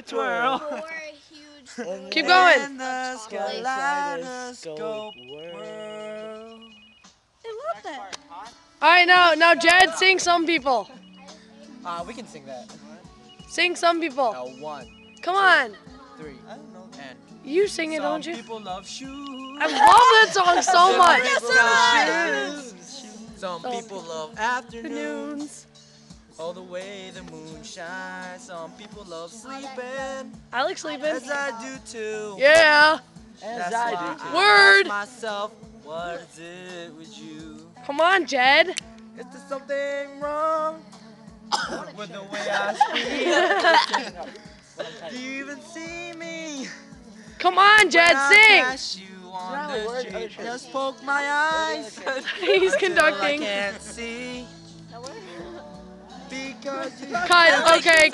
twirl. Keep going. And the kaleidoscope whirl. I love that. All right, now Jed, sing Some People. We can sing that. Sing Some People. 1, Come on. 3, and You sing it, don't some you? people love shoes. I love that song so much. Some people love afternoons. All the way the moon shines. Some people love sleeping. I like sleeping. As I do too. Yeah. As I do too. Word. I ask myself, what is it with you? Come on, Jed. Is there something wrong with the way I speak? Do you even see me? Come on, Jed, When I sing. pass you on the street, just poke my eyes. He's until conducting. I can't see. Because you Cut. Okay.